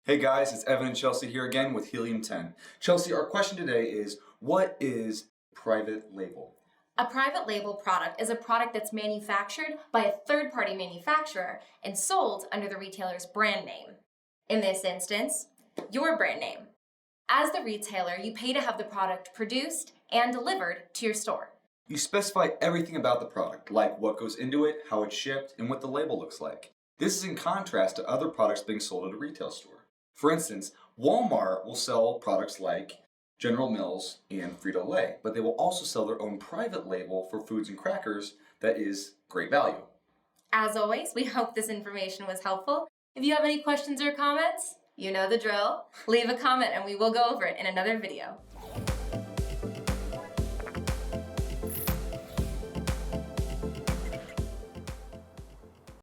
Hey guys, it's Evan and Chelsea here again with Helium 10. Chelsea, our question today is, what is private label? A private label product is a product that's manufactured by a third-party manufacturer and sold under the retailer's brand name. In this instance, your brand name. As the retailer, you pay to have the product produced and delivered to your store. You specify everything about the product, like what goes into it, how it's shipped, and what the label looks like. This is in contrast to other products being sold at a retail store. For instance, Walmart will sell products like General Mills and Frito-Lay, but they will also sell their own private label for foods and crackers that is great value. As always, we hope this information was helpful. If you have any questions or comments, you know the drill. Leave a comment and we will go over it in another video.